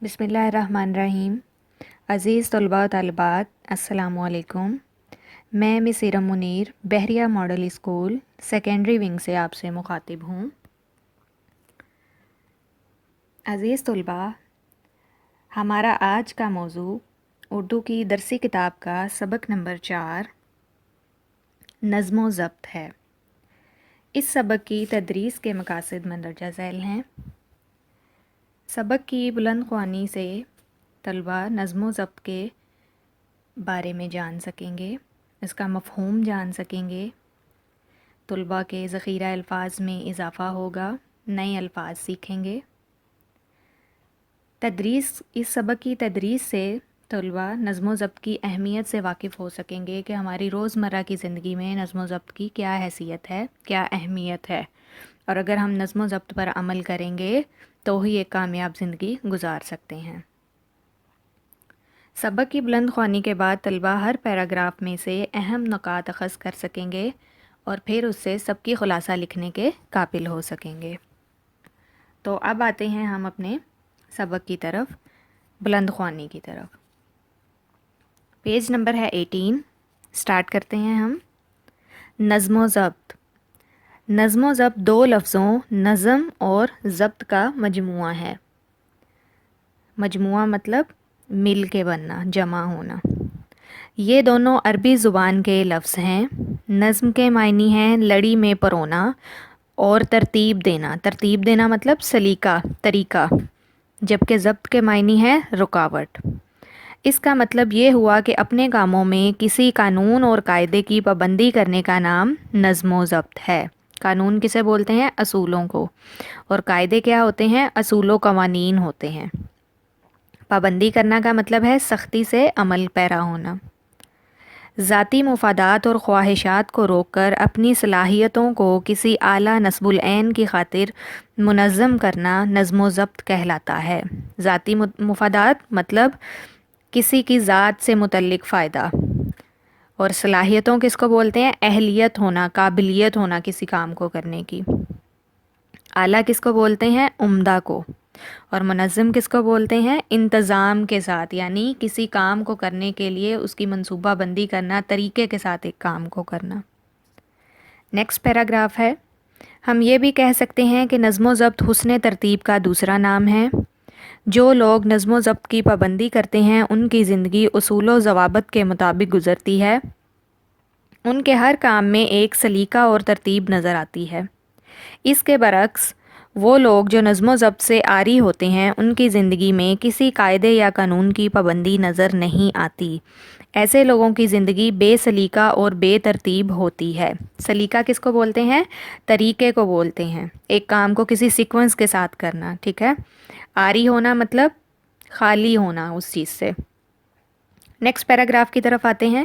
بسم اللہ الرحمن الرحیم۔ عزیز طلباء و طالبات، السلام علیکم۔ میں مس ارم منیر بحریہ ماڈل اسکول سیکنڈری ونگ سے آپ سے مخاطب ہوں۔ عزیز طلباء، ہمارا آج کا موضوع اردو کی درسی کتاب کا سبق نمبر 4 نظم و ضبط ہے۔ اس سبق کی تدریس کے مقاصد مندرجہ ذیل ہیں۔ سبق کی بلند خوانی سے طلباء نظم و ضبط کے بارے میں جان سکیں گے، اس کا مفہوم جان سکیں گے، طلباء کے ذخیرہ الفاظ میں اضافہ ہوگا، نئے الفاظ سیکھیں گے۔ اس سبق کی تدریس سے طلباء نظم و ضبط کی اہمیت سے واقف ہو سکیں گے کہ ہماری روزمرہ کی زندگی میں نظم و ضبط کی کیا حیثیت ہے، کیا اہمیت ہے، اور اگر ہم نظم و ضبط پر عمل کریں گے تو ہی ایک کامیاب زندگی گزار سکتے ہیں۔ سبق کی بلند خوانی کے بعد طلباء ہر پیراگراف میں سے اہم نکات اخذ کر سکیں گے اور پھر اس سے سب کی خلاصہ لکھنے کے قابل ہو سکیں گے۔ تو اب آتے ہیں ہم اپنے سبق کی طرف، بلند خوانی کی طرف۔ پیج نمبر ہے 18، سٹارٹ کرتے ہیں ہم۔ نظم و ضبط۔ نظم و ضبط دو لفظوں نظم اور ضبط کا مجموعہ ہے۔ مجموعہ مطلب مل کے بننا، جمع ہونا۔ یہ دونوں عربی زبان کے لفظ ہیں۔ نظم کے معنی ہیں لڑی میں پرونا اور ترتیب دینا۔ ترتیب دینا مطلب سلیقہ، طریقہ، جبکہ ضبط کے معنی ہے رکاوٹ۔ اس کا مطلب یہ ہوا کہ اپنے کاموں میں کسی قانون اور قاعدے کی پابندی کرنے کا نام نظم و ضبط ہے۔ قانون کسے بولتے ہیں؟ اصولوں کو، اور قاعدے کیا ہوتے ہیں؟ اصول و قوانین ہوتے ہیں۔ پابندی کرنا کا مطلب ہے سختی سے عمل پیرا ہونا۔ ذاتی مفادات اور خواہشات کو روک کر اپنی صلاحیتوں کو کسی اعلیٰ نصب العین کی خاطر منظم کرنا نظم و ضبط کہلاتا ہے۔ ذاتی مفادات مطلب کسی کی ذات سے متعلق فائدہ، اور صلاحیتوں کس کو بولتے ہیں؟ اہلیت ہونا، قابلیت ہونا کسی کام کو کرنے کی۔ اعلیٰ کس کو بولتے ہیں؟ عمدہ کو۔ اور منظم کس کو بولتے ہیں؟ انتظام کے ساتھ، یعنی کسی کام کو کرنے کے لیے اس کی منصوبہ بندی کرنا، طریقے کے ساتھ ایک کام کو کرنا۔ نیکسٹ پیراگراف ہے، ہم یہ بھی کہہ سکتے ہیں کہ نظم و ضبط حسن ترتیب کا دوسرا نام ہے۔ جو لوگ نظم و ضبط کی پابندی کرتے ہیں ان کی زندگی اصول و ضوابط کے مطابق گزرتی ہے۔ ان کے ہر کام میں ایک سلیقہ اور ترتیب نظر آتی ہے۔ اس کے برعکس وہ لوگ جو نظم و ضبط سے عاری ہوتے ہیں ان کی زندگی میں کسی قاعدے یا قانون کی پابندی نظر نہیں آتی۔ ایسے لوگوں کی زندگی بے سلیقہ اور بے ترتیب ہوتی ہے۔ سلیقہ کس کو بولتے ہیں؟ طریقے کو بولتے ہیں، ایک کام کو کسی سیکوینس کے ساتھ کرنا، ٹھیک ہے۔ عاری ہونا مطلب خالی ہونا اس چیز سے۔ نیکسٹ پیراگراف کی طرف آتے ہیں۔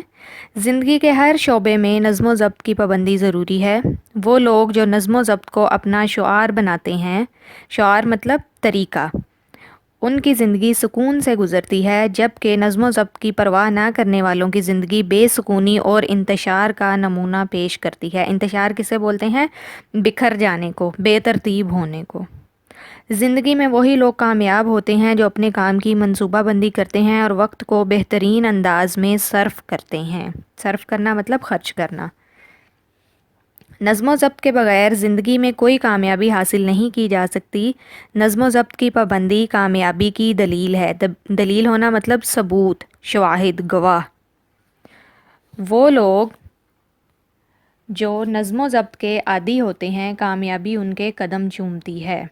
زندگی کے ہر شعبے میں نظم و ضبط کی پابندی ضروری ہے۔ وہ لوگ جو نظم و ضبط کو اپنا شعار بناتے ہیں، شعار مطلب طریقہ، ان کی زندگی سکون سے گزرتی ہے، جبکہ نظم و ضبط کی پرواہ نہ کرنے والوں کی زندگی بے سکونی اور انتشار کا نمونہ پیش کرتی ہے۔ انتشار کسے بولتے ہیں؟ بکھر جانے کو، بے ترتیب ہونے کو۔ زندگی میں وہی لوگ کامیاب ہوتے ہیں جو اپنے کام کی منصوبہ بندی کرتے ہیں اور وقت کو بہترین انداز میں صرف کرتے ہیں۔ صرف کرنا مطلب خرچ کرنا۔ نظم و ضبط کے بغیر زندگی میں کوئی کامیابی حاصل نہیں کی جا سکتی۔ نظم و ضبط کی پابندی کامیابی کی دلیل ہے۔ دلیل ہونا مطلب ثبوت، شواہد، گواہ۔ وہ لوگ جو نظم و ضبط کے عادی ہوتے ہیں کامیابی ان کے قدم چومتی ہے۔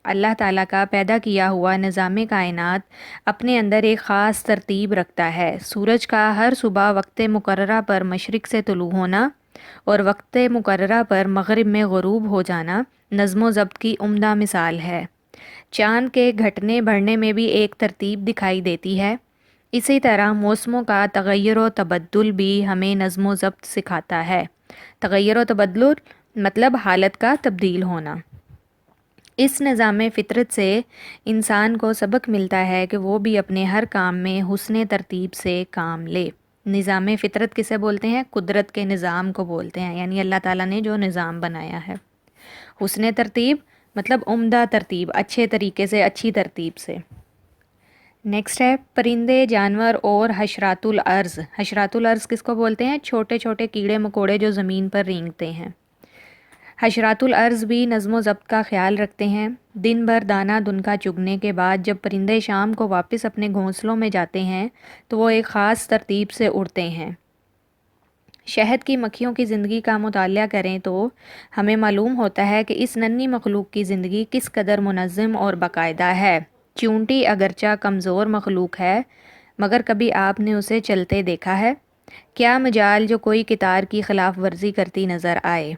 اللہ تعالیٰ کا پیدا کیا ہوا نظام کائنات اپنے اندر ایک خاص ترتیب رکھتا ہے۔ سورج کا ہر صبح وقت مقررہ پر مشرق سے طلوع ہونا اور وقت مقررہ پر مغرب میں غروب ہو جانا نظم و ضبط کی عمدہ مثال ہے۔ چاند کے گھٹنے بڑھنے میں بھی ایک ترتیب دکھائی دیتی ہے۔ اسی طرح موسموں کا تغیر و تبدل بھی ہمیں نظم و ضبط سکھاتا ہے۔ تغیر و تبدل مطلب حالت کا تبدیل ہونا۔ اس نظام فطرت سے انسان کو سبق ملتا ہے کہ وہ بھی اپنے ہر کام میں حسن ترتیب سے کام لے۔ نظام فطرت کسے بولتے ہیں؟ قدرت کے نظام کو بولتے ہیں، یعنی اللہ تعالیٰ نے جو نظام بنایا ہے۔ حسن ترتیب مطلب عمدہ ترتیب، اچھے طریقے سے، اچھی ترتیب سے۔ نیکسٹ ہے پرندے، جانور اور حشرات الارض۔ حشرات الارض کس کو بولتے ہیں؟ چھوٹے چھوٹے کیڑے مکوڑے جو زمین پر رینگتے ہیں۔ حشرات الارض بھی نظم و ضبط کا خیال رکھتے ہیں۔ دن بھر دانہ دنکا چگنے کے بعد جب پرندے شام کو واپس اپنے گھونسلوں میں جاتے ہیں تو وہ ایک خاص ترتیب سے اڑتے ہیں۔ شہد کی مکھیوں کی زندگی کا مطالعہ کریں تو ہمیں معلوم ہوتا ہے کہ اس ننھی مخلوق کی زندگی کس قدر منظم اور باقاعدہ ہے۔ چیونٹی اگرچہ کمزور مخلوق ہے مگر کبھی آپ نے اسے چلتے دیکھا ہے؟ کیا مجال جو کوئی قطار کی خلاف ورزی کرتی نظر آئے۔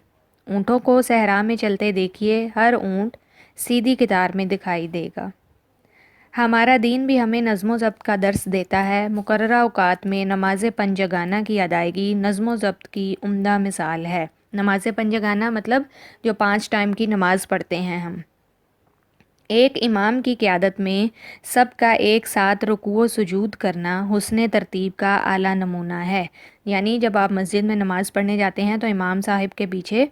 اونٹوں کو صحرا میں چلتے دیکھیے، ہر اونٹ سیدھی قطار میں دکھائی دے گا۔ ہمارا دین بھی ہمیں نظم و ضبط کا درس دیتا ہے۔ مقررہ اوقات میں نماز پنجگانہ کی ادائیگی نظم و ضبط کی عمدہ مثال ہے۔ نماز پنجگانہ مطلب جو 5 ٹائم کی نماز پڑھتے ہیں ہم۔ ایک امام کی قیادت میں سب کا ایک ساتھ رکوع و سجود کرنا حسن ترتیب کا اعلیٰ نمونہ ہے۔ یعنی جب آپ مسجد میں نماز پڑھنے جاتے ہیں تو امام صاحب کے پیچھے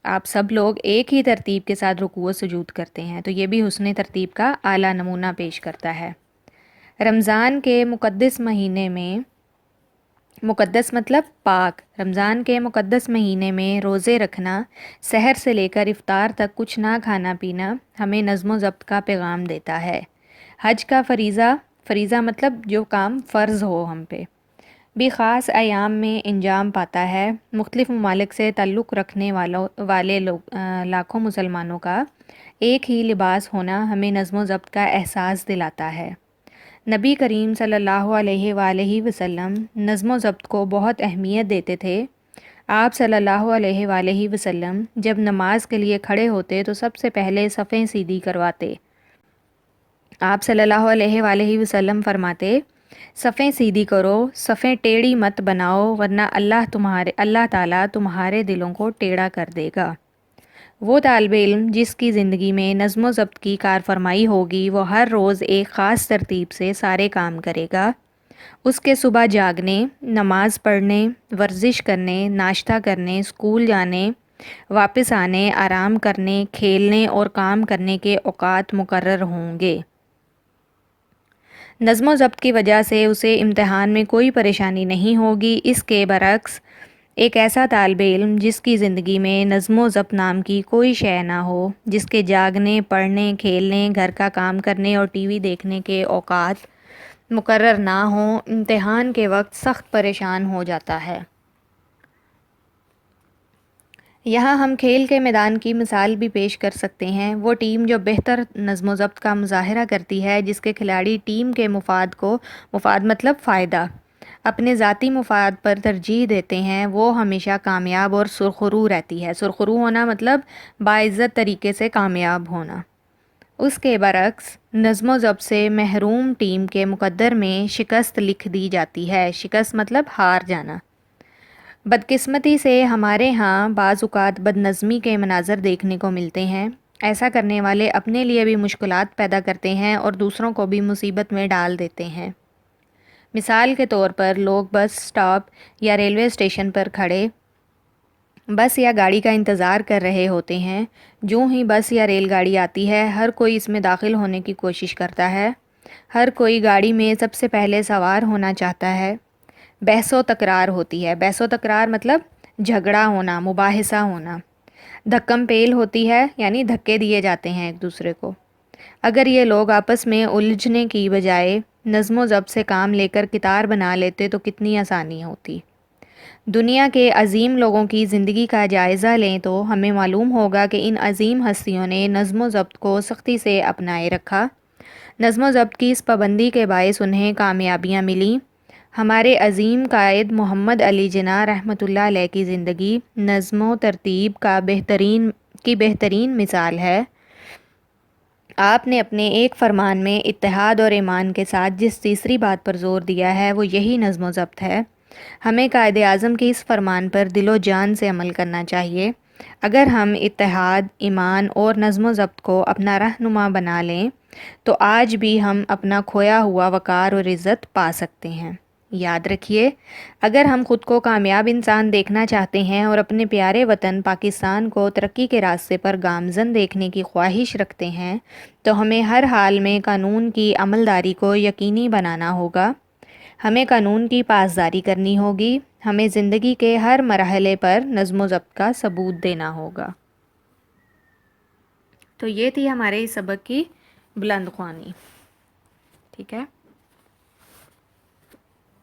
آپ سب لوگ ایک ہی ترتیب کے ساتھ رکوع و سجود کرتے ہیں، تو یہ بھی حسن ترتیب کا اعلیٰ نمونہ پیش کرتا ہے۔ رمضان کے مقدس مہینے میں، مقدس مطلب پاک، رمضان کے مقدس مہینے میں روزے رکھنا، سحر سے لے کر افطار تک کچھ نہ کھانا پینا ہمیں نظم و ضبط کا پیغام دیتا ہے۔ حج کا فریضہ مطلب جو کام فرض ہو ہم پہ بھی خاص ایام میں انجام پاتا ہے۔ مختلف ممالک سے تعلق رکھنے والے لاکھوں مسلمانوں کا ایک ہی لباس ہونا ہمیں نظم و ضبط کا احساس دلاتا ہے۔ نبی کریم صلی اللہ علیہ وآلہ وسلم نظم و ضبط کو بہت اہمیت دیتے تھے۔ آپ صلی اللہ علیہ وآلہ وسلم جب نماز کے لیے کھڑے ہوتے تو سب سے پہلے صفیں سیدھی کرواتے۔ آپ صلی اللہ علیہ وآلہ وسلم فرماتے، صفیں سیدھی کرو، صفیں ٹیڑھی مت بناؤ ورنہ اللہ تعالیٰ تمہارے دلوں کو ٹیڑھا کر دے گا۔ وہ طالب علم جس کی زندگی میں نظم و ضبط کی کارفرمائی ہوگی وہ ہر روز ایک خاص ترتیب سے سارے کام کرے گا۔ اس کے صبح جاگنے، نماز پڑھنے، ورزش کرنے، ناشتہ کرنے، اسکول جانے، واپس آنے، آرام کرنے، کھیلنے اور کام کرنے کے اوقات مقرر ہوں گے۔ نظم و ضبط کی وجہ سے اسے امتحان میں کوئی پریشانی نہیں ہوگی۔ اس کے برعکس ایک ایسا طالب علم جس کی زندگی میں نظم و ضبط نام کی کوئی شے نہ ہو، جس کے جاگنے، پڑھنے، کھیلنے، گھر کا کام کرنے اور ٹی وی دیکھنے کے اوقات مقرر نہ ہوں، امتحان کے وقت سخت پریشان ہو جاتا ہے۔ یہاں ہم کھیل کے میدان کی مثال بھی پیش کر سکتے ہیں۔ وہ ٹیم جو بہتر نظم و ضبط کا مظاہرہ کرتی ہے، جس کے کھلاڑی ٹیم کے مفاد مطلب فائدہ، اپنے ذاتی مفاد پر ترجیح دیتے ہیں، وہ ہمیشہ کامیاب اور سرخرو رہتی ہے۔ سرخرو ہونا مطلب باعزت طریقے سے کامیاب ہونا۔ اس کے برعکس نظم و ضبط سے محروم ٹیم کے مقدر میں شکست لکھ دی جاتی ہے۔ شکست مطلب ہار جانا۔ بدقسمتی سے ہمارے ہاں بعض اوقات بد نظمی کے مناظر دیکھنے کو ملتے ہیں۔ ایسا کرنے والے اپنے لیے بھی مشکلات پیدا کرتے ہیں اور دوسروں کو بھی مصیبت میں ڈال دیتے ہیں۔ مثال کے طور پر لوگ بس سٹاپ یا ریلوے اسٹیشن پر کھڑے بس یا گاڑی کا انتظار کر رہے ہوتے ہیں۔ جوں ہی بس یا ریل گاڑی آتی ہے، ہر کوئی اس میں داخل ہونے کی کوشش کرتا ہے۔ ہر کوئی گاڑی میں سب سے پہلے سوار ہونا چاہتا ہے۔ بحث و تکرار ہوتی ہے۔ بحث و تکرار مطلب جھگڑا ہونا، مباحثہ ہونا۔ دھکم پیل ہوتی ہے، یعنی دھکے دیے جاتے ہیں ایک دوسرے کو۔ اگر یہ لوگ آپس میں الجھنے کی بجائے نظم و ضبط سے کام لے کر قطار بنا لیتے تو کتنی آسانی ہوتی۔ دنیا کے عظیم لوگوں کی زندگی کا جائزہ لیں تو ہمیں معلوم ہوگا کہ ان عظیم ہستیوں نے نظم و ضبط کو سختی سے اپنائے رکھا۔ نظم و ضبط کی اس پابندی کے باعث انہیں کامیابیاں ملیں۔ ہمارے عظیم قائد محمد علی جناح رحمۃ اللہ علیہ کی زندگی نظم و ترتیب کی بہترین مثال ہے۔ آپ نے اپنے ایک فرمان میں اتحاد اور ایمان کے ساتھ جس تیسری بات پر زور دیا ہے وہ یہی نظم و ضبط ہے۔ ہمیں قائد اعظم کی اس فرمان پر دل و جان سے عمل کرنا چاہیے۔ اگر ہم اتحاد، ایمان اور نظم و ضبط کو اپنا رہنما بنا لیں تو آج بھی ہم اپنا کھویا ہوا وقار اور عزت پا سکتے ہیں۔ یاد رکھیے، اگر ہم خود کو کامیاب انسان دیکھنا چاہتے ہیں اور اپنے پیارے وطن پاکستان کو ترقی کے راستے پر گامزن دیکھنے کی خواہش رکھتے ہیں تو ہمیں ہر حال میں قانون کی عملداری کو یقینی بنانا ہوگا۔ ہمیں قانون کی پاسداری کرنی ہوگی، ہمیں زندگی کے ہر مرحلے پر نظم و ضبط کا ثبوت دینا ہوگا۔ تو یہ تھی ہمارے اس سبق کی بلند خوانی، ٹھیک ہے۔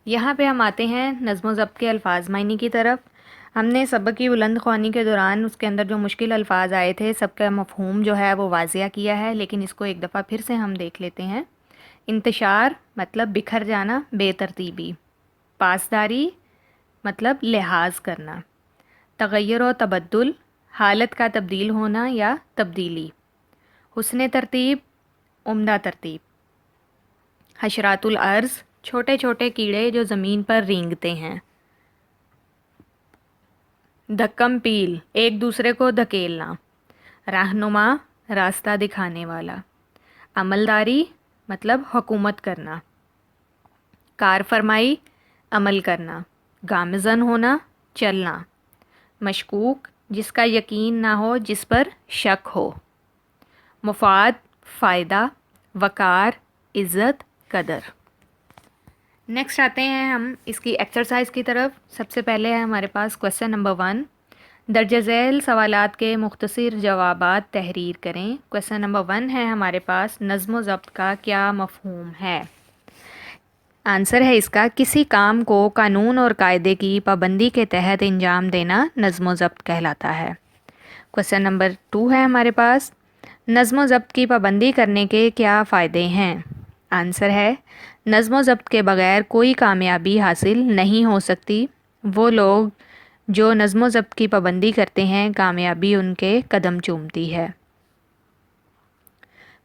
یہاں پہ ہم آتے ہیں نظم و ضبط کے الفاظ معنی کی طرف۔ ہم نے سبق کی بلند خوانی کے دوران اس کے اندر جو مشکل الفاظ آئے تھے سب کا مفہوم جو ہے وہ واضح کیا ہے، لیکن اس کو ایک دفعہ پھر سے ہم دیکھ لیتے ہیں۔ انتشار مطلب بکھر جانا، بے ترتیبی۔ پاسداری مطلب لحاظ کرنا۔ تغیر و تبدل حالت کا تبدیل ہونا یا تبدیلی۔ حسن ترتیب عمدہ ترتیب۔ حشرات الارض چھوٹے چھوٹے کیڑے جو زمین پر رینگتے ہیں۔ دھکم پیل ایک دوسرے کو دھکیلنا۔ رہنما راستہ دکھانے والا۔ عملداری مطلب حکومت کرنا۔ کار فرمائی عمل کرنا۔ گامزن ہونا چلنا۔ مشکوک جس کا یقین نہ ہو، جس پر شک ہو۔ مفاد فائدہ۔ وقار عزت قدر۔ نیکسٹ آتے ہیں ہم اس کی ایکسرسائز کی طرف۔ سب سے پہلے ہے ہمارے پاس کویسچن نمبر 1، درج ذیل سوالات کے مختصر جوابات تحریر کریں۔ کویسچن نمبر 1 ہے ہمارے پاس نظم و ضبط کا کیا مفہوم ہے؟ آنسر ہے اس کا کسی کام کو قانون اور قاعدے کی پابندی کے تحت انجام دینا نظم و ضبط کہلاتا ہے۔ کویسچن نمبر 2 ہے ہمارے پاس نظم و ضبط کی پابندی کرنے کے کیا فائدے ہیں؟ آنسر ہے نظم و ضبط کے بغیر کوئی کامیابی حاصل نہیں ہو سکتی۔ وہ لوگ جو نظم و ضبط کی پابندی کرتے ہیں کامیابی ان کے قدم چومتی ہے۔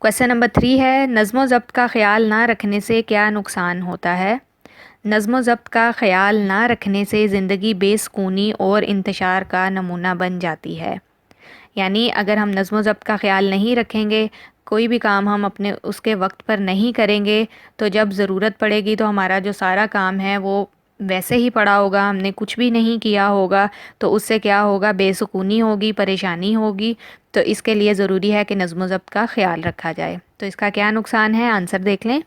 کویسچن نمبر 3 ہے نظم و ضبط کا خیال نہ رکھنے سے کیا نقصان ہوتا ہے؟ نظم و ضبط کا خیال نہ رکھنے سے زندگی بے سکونی اور انتشار کا نمونہ بن جاتی ہے۔ یعنی اگر ہم نظم و ضبط کا خیال نہیں رکھیں گے، کوئی بھی کام ہم اپنے اس کے وقت پر نہیں کریں گے، تو جب ضرورت پڑے گی تو ہمارا جو سارا کام ہے وہ ویسے ہی پڑا ہوگا، ہم نے کچھ بھی نہیں کیا ہوگا، تو اس سے کیا ہوگا؟ بے سکونی ہوگی، پریشانی ہوگی۔ تو اس کے لیے ضروری ہے کہ نظم و ضبط کا خیال رکھا جائے۔ تو اس کا کیا نقصان ہے؟ آنسر دیکھ لیں۔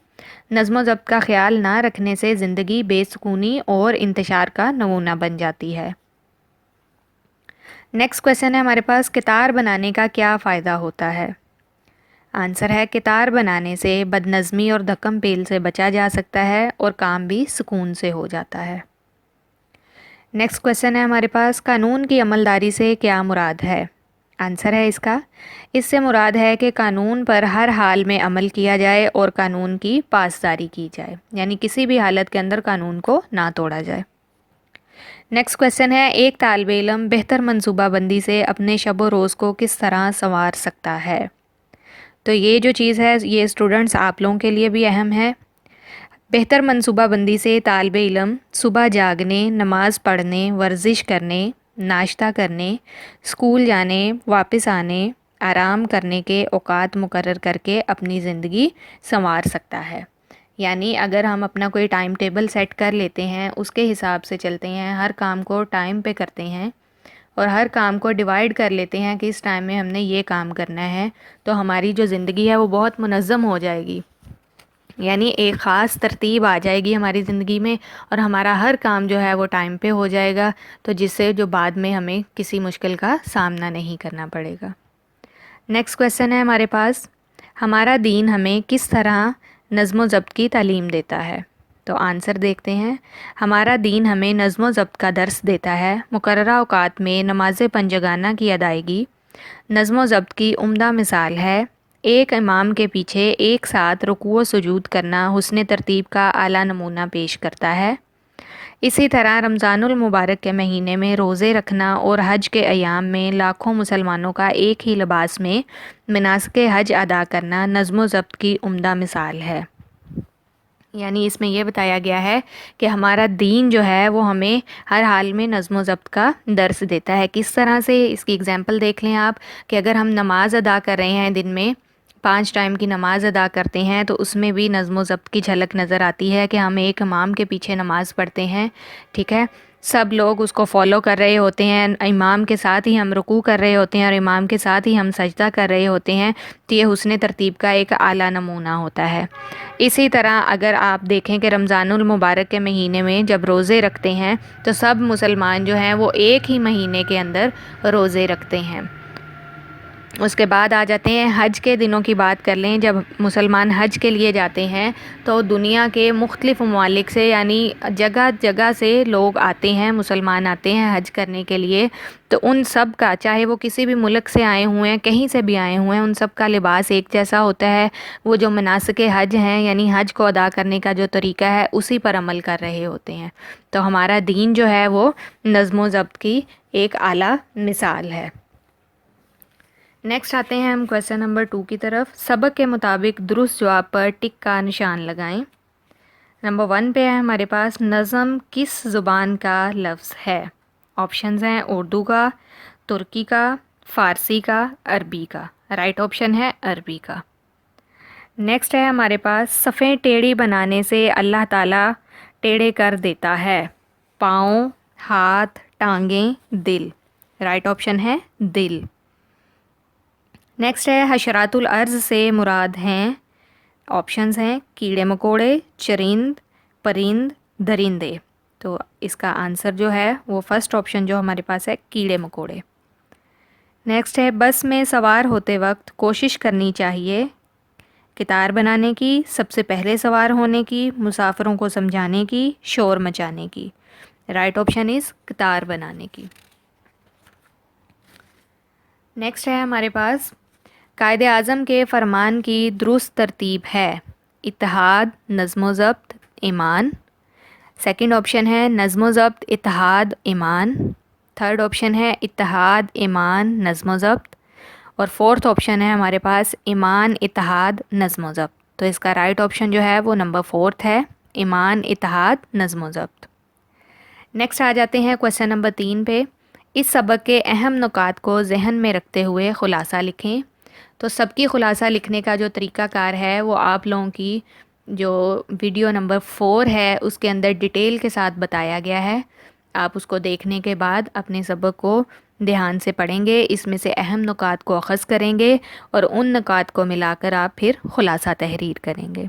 نظم و ضبط کا خیال نہ رکھنے سے زندگی بے سکونی اور انتشار کا نمونہ بن جاتی ہے۔ نیکسٹ کویسچن ہے ہمارے پاس کتار بنانے کا کیا فائدہ ہوتا ہے؟ آنسر ہے کتار بنانے سے بد نظمی اور دھکم پیل سے بچا جا سکتا ہے اور کام بھی سکون سے ہو جاتا ہے۔ نیکسٹ کویسچن ہے ہمارے پاس قانون کی عملداری سے کیا مراد ہے؟ آنسر ہے اس سے مراد ہے کہ قانون پر ہر حال میں عمل کیا جائے اور قانون کی پاسداری کی جائے، یعنی کسی بھی حالت کے اندر قانون کو نہ توڑا جائے۔ نیکسٹ کویسچن ہے ایک طالب علم بہتر منصوبہ بندی سے اپنے شب و روز کو کس طرح سنوار سکتا ہے؟ تو یہ جو چیز ہے یہ اسٹوڈنٹس آپ لوگوں کے لیے بھی اہم ہے۔ بہتر منصوبہ بندی سے طالب علم صبح جاگنے، نماز پڑھنے، ورزش کرنے، ناشتہ کرنے، اسکول جانے، واپس آنے، آرام کرنے کے اوقات مقرر کر کے اپنی زندگی سنوار سکتا ہے۔ یعنی اگر ہم اپنا کوئی ٹائم ٹیبل سیٹ کر لیتے ہیں، اس کے حساب سے چلتے ہیں، ہر کام کو ٹائم پہ کرتے ہیں اور ہر کام کو ڈیوائیڈ کر لیتے ہیں کہ اس ٹائم میں ہم نے یہ کام کرنا ہے، تو ہماری جو زندگی ہے وہ بہت منظم ہو جائے گی۔ یعنی ایک خاص ترتیب آ جائے گی ہماری زندگی میں اور ہمارا ہر کام جو ہے وہ ٹائم پہ ہو جائے گا، تو جس سے جو بعد میں ہمیں کسی مشکل کا سامنا نہیں کرنا پڑے گا۔ نیکسٹ کویسچن ہے ہمارے پاس ہمارا دین ہمیں کس طرح نظم و ضبط کی تعلیم دیتا ہے؟ تو آنسر دیکھتے ہیں۔ ہمارا دین ہمیں نظم و ضبط کا درس دیتا ہے۔ مقررہ اوقات میں نماز پنجگانہ کی ادائیگی نظم و ضبط کی عمدہ مثال ہے۔ ایک امام کے پیچھے ایک ساتھ رکوع و سجود کرنا حسن ترتیب کا اعلیٰ نمونہ پیش کرتا ہے۔ اسی طرح رمضان المبارک کے مہینے میں روزے رکھنا اور حج کے ایام میں لاکھوں مسلمانوں کا ایک ہی لباس میں مناسک حج ادا کرنا نظم و ضبط کی عمدہ مثال ہے۔ یعنی اس میں یہ بتایا گیا ہے کہ ہمارا دین جو ہے وہ ہمیں ہر حال میں نظم و ضبط کا درس دیتا ہے۔ کس طرح سے؟ اس کی اگزامپل دیکھ لیں آپ کہ اگر ہم نماز ادا کر رہے ہیں دن میں 5 ٹائم کی نماز ادا کرتے ہیں تو اس میں بھی نظم و ضبط کی جھلک نظر آتی ہے کہ ہم ایک امام کے پیچھے نماز پڑھتے ہیں، ٹھیک ہے، سب لوگ اس کو فالو کر رہے ہوتے ہیں، امام کے ساتھ ہی ہم رکوع کر رہے ہوتے ہیں اور امام کے ساتھ ہی ہم سجدہ کر رہے ہوتے ہیں، تو یہ حسن ترتیب کا ایک اعلیٰ نمونہ ہوتا ہے۔ اسی طرح اگر آپ دیکھیں کہ رمضان المبارک کے مہینے میں جب روزے رکھتے ہیں تو سب مسلمان جو ہیں وہ ایک ہی مہینے کے اندر روزے رکھتے ہیں۔ اس کے بعد آ جاتے ہیں حج کے دنوں کی بات کر لیں۔ جب مسلمان حج کے لیے جاتے ہیں تو دنیا کے مختلف ممالک سے، یعنی جگہ جگہ سے لوگ آتے ہیں، مسلمان آتے ہیں حج کرنے کے لیے، تو ان سب کا، چاہے وہ کسی بھی ملک سے آئے ہوئے ہیں، کہیں سے بھی آئے ہوئے ہیں، ان سب کا لباس ایک جیسا ہوتا ہے۔ وہ جو مناسک حج ہیں، یعنی حج کو ادا کرنے کا جو طریقہ ہے، اسی پر عمل کر رہے ہوتے ہیں۔ تو ہمارا دین جو ہے وہ نظم و ضبط کی ایک اعلیٰ مثال ہے۔ نیکسٹ آتے ہیں ہم کویسچن نمبر 2 کی طرف۔ سبق کے مطابق درست جواب پر ٹک کا نشان لگائیں۔ نمبر 1 پہ ہے ہمارے پاس نظم کس زبان کا لفظ ہے؟ آپشنز ہیں اردو کا، ترکی کا، فارسی کا، عربی کا۔ رائٹ آپشن ہے عربی کا۔ نیکسٹ ہے ہمارے پاس صفیں ٹیڑھی بنانے سے اللہ تعالیٰ ٹیڑھے کر دیتا ہے۔ پاؤں، ہاتھ، ٹانگیں، دل۔ رائٹ آپشن ہے دل۔ نیکسٹ ہے حشرات الارض سے مراد ہیں، آپشنز ہیں کیڑے مکوڑے، چرند، پرند، درندے۔ تو اس کا آنسر جو ہے وہ فرسٹ آپشن جو ہمارے پاس ہے کیڑے مکوڑے۔ نیکسٹ ہے بس میں سوار ہوتے وقت کوشش کرنی چاہیے قطار بنانے کی، سب سے پہلے سوار ہونے کی، مسافروں کو سمجھانے کی، شور مچانے کی۔ رائٹ آپشن از قطار بنانے کی۔ نیکسٹ ہے ہمارے پاس قائد اعظم کے فرمان کی درست ترتیب ہے۔ اتحاد، نظم و ضبط، ایمان۔ سیکنڈ آپشن ہے نظم و ضبط، اتحاد، ایمان۔ تھرڈ آپشن ہے اتحاد، ایمان، نظم و ضبط۔ اور فورتھ آپشن ہے ہمارے پاس ایمان، اتحاد، نظم و ضبط۔ تو اس کا رائٹ آپشن جو ہے وہ نمبر 4 ہے، ایمان، اتحاد، نظم و ضبط۔ نیکسٹ آ جاتے ہیں کویسچن نمبر 3 پہ۔ اس سبق کے اہم نکات کو ذہن میں رکھتے ہوئے خلاصہ لکھیں۔ تو سب کی خلاصہ لکھنے کا جو طریقہ کار ہے وہ آپ لوگوں کی جو ویڈیو نمبر 4 ہے اس کے اندر ڈیٹیل کے ساتھ بتایا گیا ہے۔ آپ اس کو دیکھنے کے بعد اپنے سبق کو دھیان سے پڑھیں گے، اس میں سے اہم نکات کو اخذ کریں گے اور ان نکات کو ملا کر آپ پھر خلاصہ تحریر کریں گے۔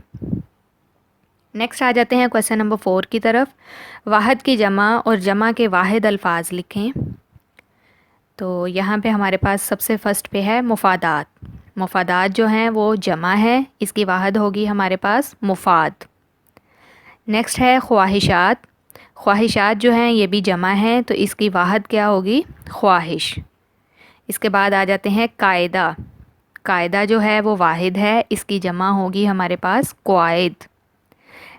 نیکسٹ آ جاتے ہیں کویسچن نمبر 4 کی طرف۔ واحد کی جمع اور جمع کے واحد الفاظ لکھیں۔ تو یہاں پہ ہمارے پاس سب سے فرسٹ پہ ہے مفادات۔ مفادات جو ہیں وہ جمع ہے، اس کی واحد ہوگی ہمارے پاس مفاد۔ نیکسٹ ہے خواہشات۔ خواہشات جو ہیں یہ بھی جمع ہیں تو اس کی واحد کیا ہوگی؟ خواہش۔ اس کے بعد آ جاتے ہیں قاعدہ۔ قاعدہ جو ہے وہ واحد ہے، اس کی جمع ہوگی ہمارے پاس قواعد۔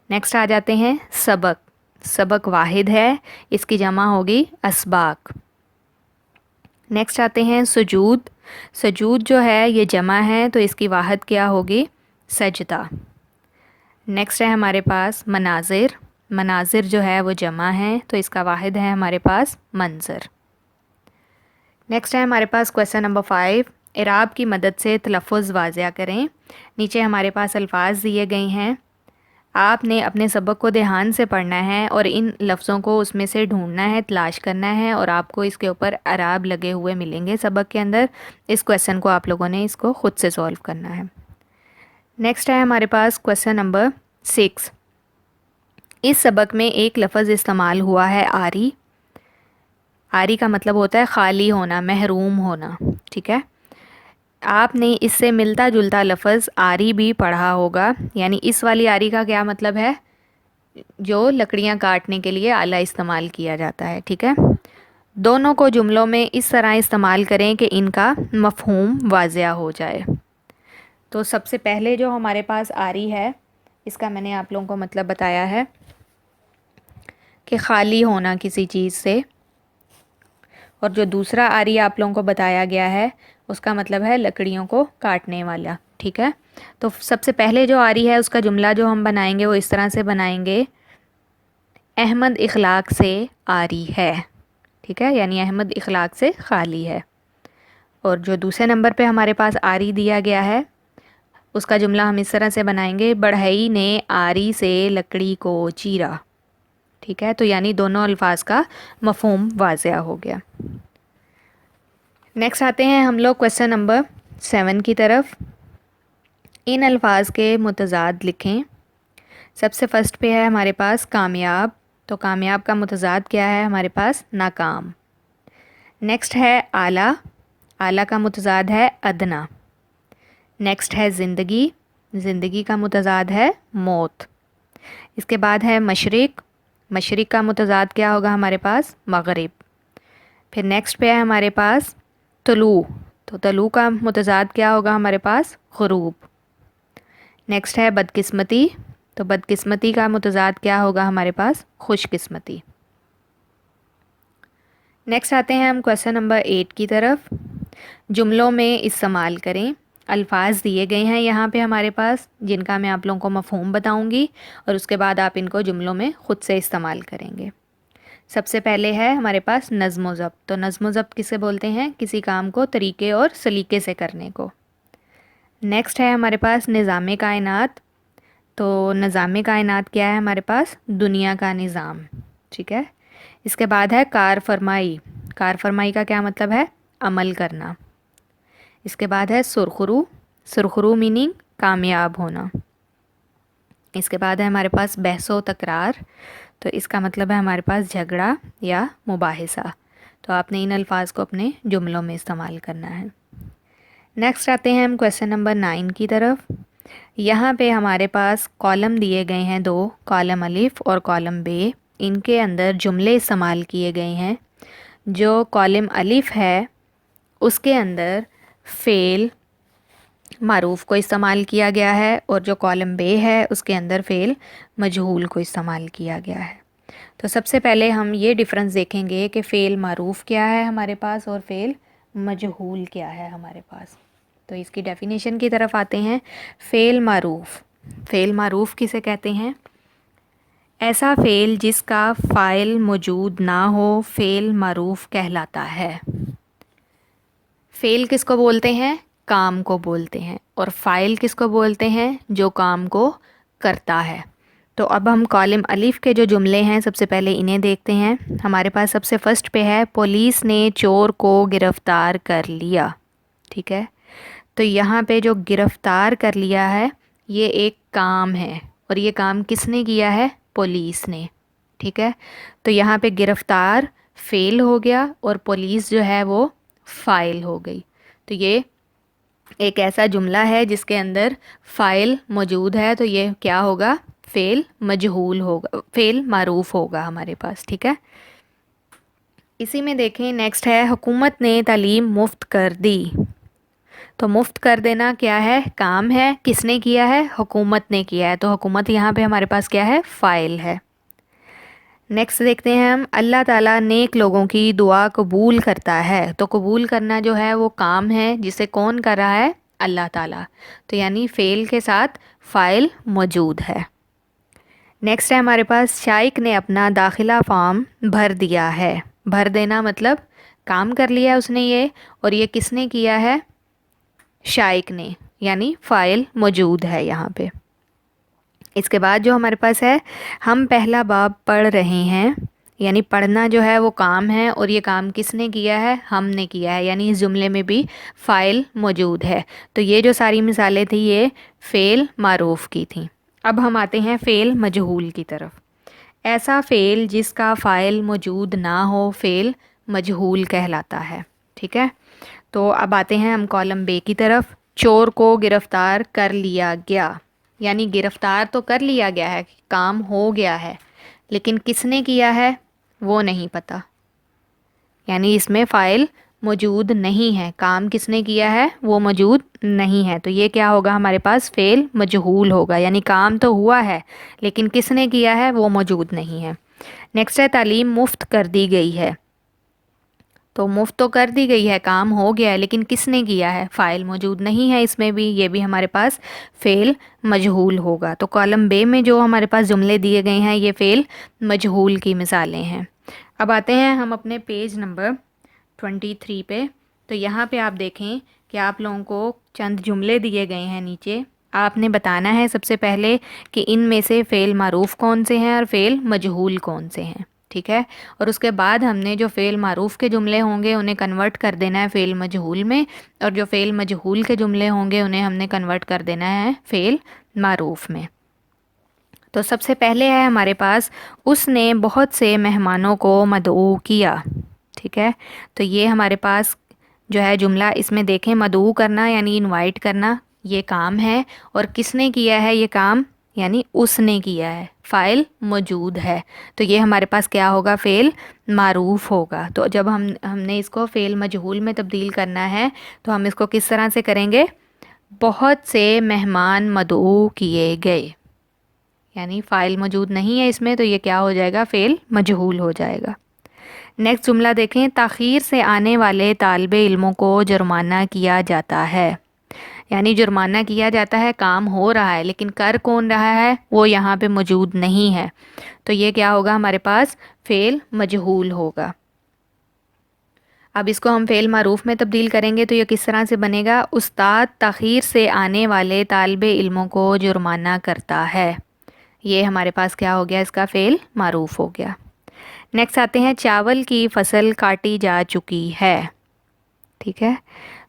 نیکسٹ آ جاتے ہیں سبق۔ سبق واحد ہے، اس کی جمع ہوگی اسباق۔ نیکسٹ آتے ہیں سجود۔ سجود جو ہے یہ جمع ہے تو اس کی واحد کیا ہوگی؟ سجدہ۔ نیکسٹ ہے ہمارے پاس مناظر۔ مناظر جو ہے وہ جمع ہے تو اس کا واحد ہے ہمارے پاس منظر۔ نیکسٹ ہے ہمارے پاس کویسچن نمبر 5۔ اعراب کی مدد سے تلفظ واضح کریں۔ نیچے ہمارے پاس الفاظ دیے گئے ہیں، آپ نے اپنے سبق کو دھیان سے پڑھنا ہے اور ان لفظوں کو اس میں سے ڈھونڈنا ہے، تلاش کرنا ہے، اور آپ کو اس کے اوپر اعراب لگے ہوئے ملیں گے سبق کے اندر۔ اس کویسچن کو آپ لوگوں نے اس کو خود سے سولو کرنا ہے۔ نیکسٹ ہے ہمارے پاس کویسچن نمبر 6۔ اس سبق میں ایک لفظ استعمال ہوا ہے آری۔ آری کا مطلب ہوتا ہے خالی ہونا، محروم ہونا، ٹھیک ہے۔ آپ نے اس سے ملتا جلتا لفظ آری بھی پڑھا ہوگا، یعنی اس والی آری کا کیا مطلب ہے؟ جو لکڑیاں کاٹنے کے لیے آلہ استعمال کیا جاتا ہے، ٹھیک ہے۔ دونوں کو جملوں میں اس طرح استعمال کریں کہ ان کا مفہوم واضح ہو جائے۔ تو سب سے پہلے جو ہمارے پاس آری ہے اس کا میں نے آپ لوگوں کو مطلب بتایا ہے کہ خالی ہونا کسی چیز سے، اور جو دوسرا آری آپ لوگوں کو بتایا گیا ہے اس کا مطلب ہے لکڑیوں کو کاٹنے والا، ٹھیک ہے۔ تو سب سے پہلے جو آری ہے اس کا جملہ جو ہم بنائیں گے وہ اس طرح سے بنائیں گے، احمد اخلاق سے آری ہے، ٹھیک ہے، یعنی احمد اخلاق سے خالی ہے۔ اور جو دوسرے نمبر پہ ہمارے پاس آری دیا گیا ہے اس کا جملہ ہم اس طرح سے بنائیں گے، بڑھئی نے آری سے لکڑی کو چیرا. ٹھیک ہے، تو یعنی دونوں الفاظ کا مفہوم واضح ہو گیا. نیکسٹ آتے ہیں ہم لوگ کویسچن نمبر 7 کی طرف. ان الفاظ کے متضاد لکھیں. سب سے فرسٹ پہ ہے ہمارے پاس کامیاب، تو کامیاب کا متضاد کیا ہے ہمارے پاس؟ ناکام. نیکسٹ ہے اعلیٰ، اعلیٰ کا متضاد ہے ادنا. نیکسٹ ہے زندگی، زندگی کا متضاد ہے موت. اس کے بعد ہے مشرق، مشرق کا متضاد کیا ہوگا ہمارے پاس؟ مغرب. پھر نیکسٹ پہ ہے ہمارے پاس طلوع، تو طلوع کا متضاد کیا ہوگا ہمارے پاس؟ غروب. نیکسٹ ہے بدقسمتی، تو بدقسمتی کا متضاد کیا ہوگا ہمارے پاس؟ خوش قسمتی. نیکسٹ آتے ہیں ہم کویسچن نمبر 8 کی طرف. جملوں میں استعمال کریں. الفاظ دیے گئے ہیں یہاں پہ ہمارے پاس، جن کا میں آپ لوگوں کو مفہوم بتاؤں گی اور اس کے بعد آپ ان کو جملوں میں خود سے استعمال کریں گے. سب سے پہلے ہے ہمارے پاس نظم و ضبط. تو نظم و ضبط کسے بولتے ہیں؟ کسی کام کو طریقے اور سلیقے سے کرنے کو. نیکسٹ ہے ہمارے پاس نظام کائنات. تو نظام کائنات کیا ہے ہمارے پاس؟ دنیا کا نظام. ٹھیک ہے. اس کے بعد ہے کار فرمائی. کار فرمائی کا کیا مطلب ہے؟ عمل کرنا. اس کے بعد ہے سرخرو. سرخرو میننگ کامیاب ہونا. اس کے بعد ہے ہمارے پاس بحث و تکرار. تو اس کا مطلب ہے ہمارے پاس جھگڑا یا مباحثہ. تو آپ نے ان الفاظ کو اپنے جملوں میں استعمال کرنا ہے. نیکسٹ آتے ہیں ہم کویسچن نمبر 9 کی طرف. یہاں پہ ہمارے پاس کالم دیے گئے ہیں 2، کالم الف اور کالم بے. ان کے اندر جملے استعمال کیے گئے ہیں. جو کالم الف ہے اس کے اندر فعل معروف کو استعمال کیا گیا ہے، اور جو کالم بے ہے اس کے اندر فعل مجہول کو استعمال کیا گیا ہے. تو سب سے پہلے ہم یہ ڈفرنس دیکھیں گے کہ فعل معروف کیا ہے ہمارے پاس اور فعل مجہول کیا ہے ہمارے پاس. تو اس کی ڈیفینیشن کی طرف آتے ہیں. فعل معروف، فعل معروف کسے کہتے ہیں؟ ایسا فعل جس کا فاعل موجود نہ ہو فعل معروف کہلاتا ہے. فعل کس کو بولتے ہیں؟ کام کو بولتے ہیں. اور فاعل کس کو بولتے ہیں؟ جو کام کو کرتا ہے. تو اب ہم کالم الف کے جو جملے ہیں سب سے پہلے انہیں دیکھتے ہیں. ہمارے پاس سب سے فرسٹ پہ ہے پولیس نے چور کو گرفتار کر لیا. ٹھیک ہے. تو یہاں پہ جو گرفتار کر لیا ہے یہ ایک کام ہے، اور یہ کام کس نے کیا ہے؟ پولیس نے. ٹھیک ہے. تو یہاں پہ گرفتار فعل ہو گیا اور پولیس جو ہے وہ فاعل ہو گئی. تو یہ ایک ایسا جملہ ہے جس کے اندر فاعل موجود ہے، تو یہ کیا ہوگا؟ فعل مجہول ہوگا، فعل معروف ہوگا ہمارے پاس. ٹھیک ہے. اسی میں دیکھیں نیکسٹ ہے حکومت نے تعلیم مفت کر دی. تو مفت کر دینا کیا ہے؟ کام ہے. کس نے کیا ہے؟ حکومت نے کیا ہے. تو حکومت یہاں پہ ہمارے پاس کیا ہے؟ فاعل ہے. نیکسٹ دیکھتے ہیں ہم اللہ تعالیٰ نیک لوگوں کی دعا قبول کرتا ہے. تو قبول کرنا جو ہے وہ کام ہے جسے کون کر رہا ہے؟ اللہ تعالیٰ. تو یعنی فعل کے ساتھ فاعل موجود ہے. نیکسٹ ہے ہمارے پاس شائق نے اپنا داخلہ فارم بھر دیا ہے. بھر دینا مطلب کام کر لیا اس نے یہ، اور یہ کس نے کیا ہے؟ شائق نے، یعنی فاعل موجود ہے یہاں پہ. اس کے بعد جو ہمارے پاس ہے ہم پہلا باب پڑھ رہے ہیں، یعنی پڑھنا جو ہے وہ کام ہے، اور یہ کام کس نے کیا ہے؟ ہم نے کیا ہے. یعنی اس جملے میں بھی فاعل موجود ہے. تو یہ جو ساری مثالیں تھیں یہ فعل معروف کی تھیں. اب ہم آتے ہیں فعل مجہول کی طرف. ایسا فعل جس کا فاعل موجود نہ ہو فعل مجہول کہلاتا ہے. ٹھیک ہے. تو اب آتے ہیں ہم کالم بے کی طرف. چور کو گرفتار کر لیا گیا. یعنی گرفتار تو کر لیا گیا ہے، کام ہو گیا ہے، لیکن کس نے کیا ہے وہ نہیں پتہ. یعنی اس میں فاعل موجود نہیں ہے. کام کس نے کیا ہے وہ موجود نہیں ہے. تو یہ کیا ہوگا ہمارے پاس؟ فعل مجہول ہوگا. یعنی کام تو ہوا ہے لیکن کس نے کیا ہے وہ موجود نہیں ہے. نیکسٹ ہے تعلیم مفت کر دی گئی ہے. تو مفت تو کر دی گئی ہے، کام ہو گیا ہے، لیکن کس نے کیا ہے؟ فاعل موجود نہیں ہے اس میں بھی. یہ بھی ہمارے پاس فعل مجہول ہوگا. تو کالم بے میں جو ہمارے پاس جملے دیے گئے ہیں یہ فعل مجہول کی مثالیں ہیں. اب آتے ہیں ہم اپنے پیج نمبر 23 پہ. تو یہاں پہ آپ دیکھیں کہ آپ لوگوں کو چند جملے دیے گئے ہیں نیچے. آپ نے بتانا ہے سب سے پہلے کہ ان میں سے فعل معروف کون سے ہیں اور فعل مجہول کون سے ہیں، ٹھیک ہے؟ اور اس کے بعد ہم نے جو فعل معروف کے جملے ہوں گے انہیں کنورٹ کر دینا ہے فعل مجہول میں، اور جو فعل مجہول کے جملے ہوں گے انہیں ہم نے کنورٹ کر دینا ہے فعل معروف میں۔ تو سب سے پہلے ہے ہمارے پاس اس نے بہت سے مہمانوں کو مدعو کیا، ٹھیک ہے؟ تو یہ ہمارے پاس جو ہے جملہ، اس میں دیکھیں مدعو کرنا یعنی انوائٹ کرنا یہ کام ہے، اور کس نے کیا ہے یہ کام؟ یعنی اس نے کیا ہے، فاعل موجود ہے، تو یہ ہمارے پاس کیا ہوگا؟ فعل معروف ہوگا۔ تو جب ہم نے اس کو فعل مجہول میں تبدیل کرنا ہے تو ہم اس کو کس طرح سے کریں گے؟ بہت سے مہمان مدعو کیے گئے، یعنی فاعل موجود نہیں ہے اس میں، تو یہ کیا ہو جائے گا؟ فعل مجہول ہو جائے گا۔ نیکسٹ جملہ دیکھیں، تاخیر سے آنے والے طالب علموں کو جرمانہ کیا جاتا ہے، یعنی جرمانہ کیا جاتا ہے، کام ہو رہا ہے لیکن کر کون رہا ہے؟ وہ یہاں پہ موجود نہیں ہے، تو یہ کیا ہوگا ہمارے پاس؟ فعل مجہول ہوگا۔ اب اس کو ہم فعل معروف میں تبدیل کریں گے تو یہ کس طرح سے بنے گا؟ استاد تاخیر سے آنے والے طالب علموں کو جرمانہ کرتا ہے، یہ ہمارے پاس کیا ہو گیا؟ اس کا فعل معروف ہو گیا۔ نیکسٹ آتے ہیں، چاول کی فصل کاٹی جا چکی ہے، ٹھیک ہے؟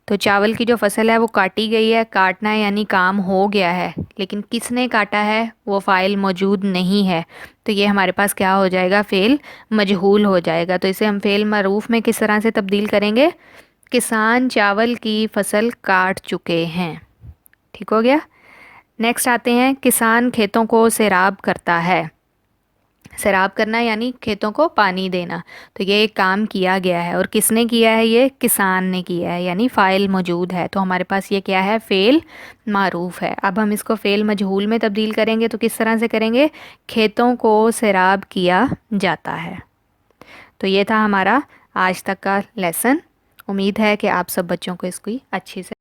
تو چاول کی جو فصل ہے وہ کاٹی گئی ہے، کاٹنا یعنی کام ہو گیا ہے، لیکن کس نے کاٹا ہے؟ وہ فاعل موجود نہیں ہے، تو یہ ہمارے پاس کیا ہو جائے گا؟ فعل مجہول ہو جائے گا۔ تو اسے ہم فعل معروف میں کس طرح سے تبدیل کریں گے؟ کسان چاول کی فصل کاٹ چکے ہیں، ٹھیک ہو گیا؟ نیکسٹ آتے ہیں، کسان کھیتوں کو سیراب کرتا ہے، سیراب کرنا یعنی کھیتوں کو پانی دینا، تو یہ ایک کام کیا گیا ہے، اور کس نے کیا ہے؟ یہ کسان نے کیا ہے، یعنی فاعل موجود ہے، تو ہمارے پاس یہ کیا ہے؟ فعل معروف ہے۔ اب ہم اس کو فعل مجہول میں تبدیل کریں گے تو کس طرح سے کریں گے؟ کھیتوں کو سیراب کیا جاتا ہے۔ تو یہ تھا ہمارا آج تک کا لیسن، امید ہے کہ آپ سب بچوں کو اس کی اچھی سے